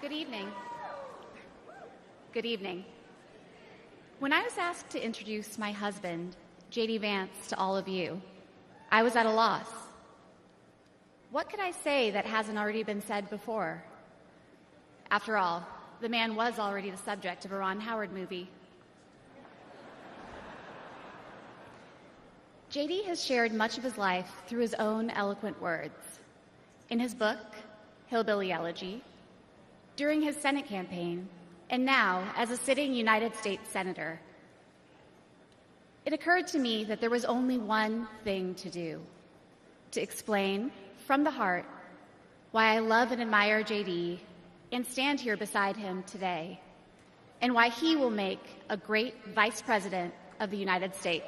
Good evening. Good evening. When I was asked to introduce my husband, J.D. Vance, to all of you, I was at a loss. What could I say that hasn't already been said before? After all, the man was already the subject of a Ron Howard movie. J.D. has shared much of his life through his own eloquent words. In his book, Hillbilly Elegy, during his Senate campaign, and now as a sitting United States Senator. It occurred to me that there was only one thing to do: to explain from the heart why I love and admire J.D. and stand here beside him today, and why he will make a great Vice President of the United States.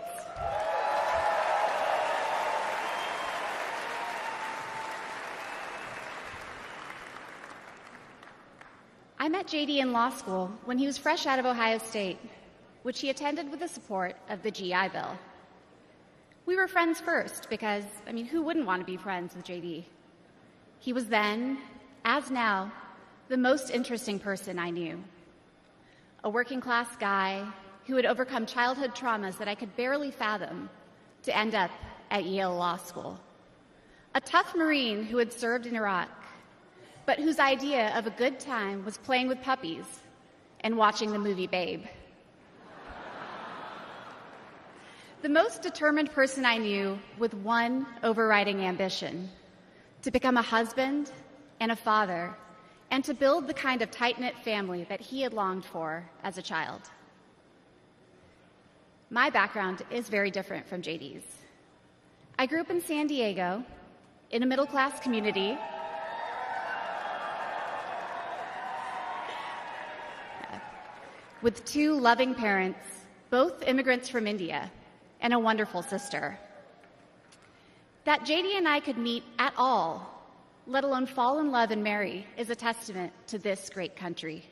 I met J.D. in law school when he was fresh out of Ohio State, which he attended with the support of the GI Bill. We were friends first because, who wouldn't want to be friends with J.D.? He was then, as now, the most interesting person I knew. A working-class guy who had overcome childhood traumas that I could barely fathom to end up at Yale Law School. A tough Marine who had served in Iraq, but whose idea of a good time was playing with puppies and watching the movie Babe. The most determined person I knew with one overriding ambition: to become a husband and a father, and to build the kind of tight-knit family that he had longed for as a child. My background is very different from JD's. I grew up in San Diego, in a middle-class community with two loving parents, both immigrants from India, and a wonderful sister. That JD and I could meet at all, let alone fall in love and marry, is a testament to this great country.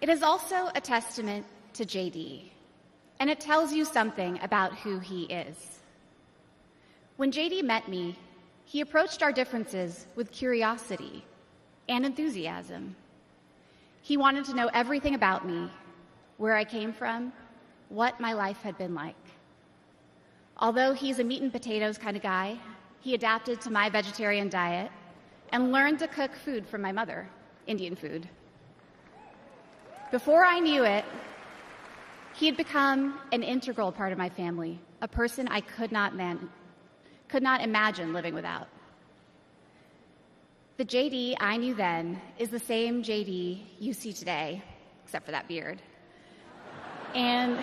It is also a testament to JD, and it tells you something about who he is. When JD met me, he approached our differences with curiosity and enthusiasm. He wanted to know everything about me, where I came from, what my life had been like. Although he's a meat and potatoes kind of guy, he adapted to my vegetarian diet and learned to cook food from my mother, Indian food. Before I knew it, he had become an integral part of my family, a person I could not imagine living without. The JD I knew then is the same JD you see today, except for that beard. And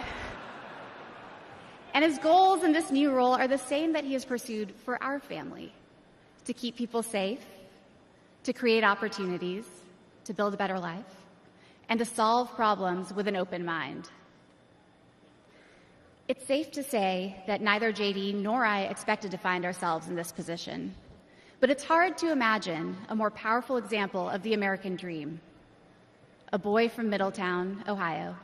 his goals in this new role are the same that he has pursued for our family: to keep people safe, to create opportunities, to build a better life, and to solve problems with an open mind. It's safe to say that neither JD nor I expected to find ourselves in this position, but it's hard to imagine a more powerful example of the American dream. A boy from Middletown, Ohio.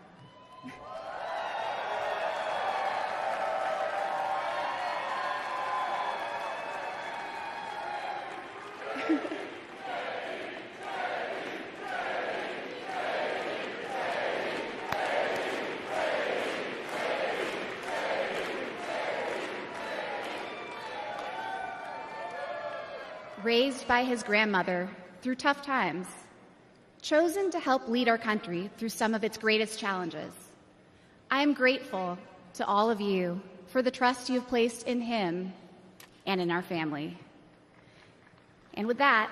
Raised by his grandmother through tough times, chosen to help lead our country through some of its greatest challenges. I am grateful to all of you for the trust you have placed in him and in our family. And with that,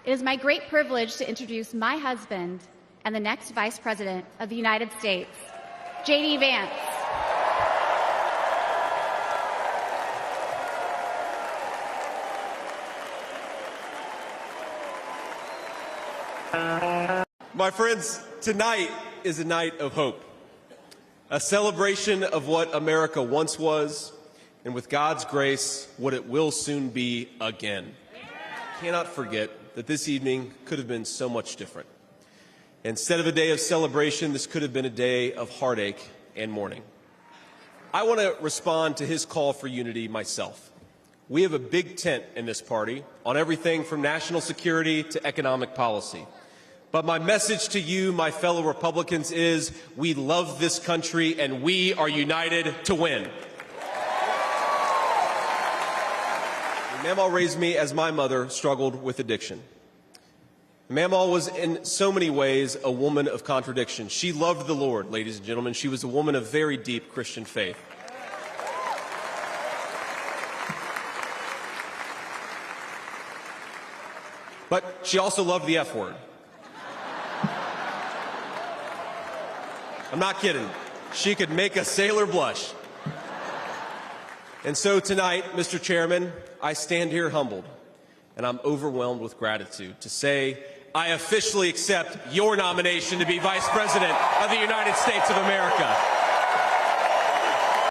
it is my great privilege to introduce my husband and the next Vice President of the United States, J.D. Vance. My friends, tonight is a night of hope, a celebration of what America once was, and with God's grace, what it will soon be again. I cannot forget that this evening could have been so much different. Instead of a day of celebration, this could have been a day of heartache and mourning. I want to respond to his call for unity myself. We have a big tent in this party on everything from national security to economic policy. But my message to you, my fellow Republicans, is we love this country and we are united to win. Mamaw raised me as my mother struggled with addiction. Mamaw was in so many ways a woman of contradiction. She loved the Lord, ladies and gentlemen. She was a woman of very deep Christian faith. But she also loved the F word. I'm not kidding. She could make a sailor blush. And so tonight, Mr. Chairman, I stand here humbled, and I'm overwhelmed with gratitude to say I officially accept your nomination to be Vice President of the United States of America.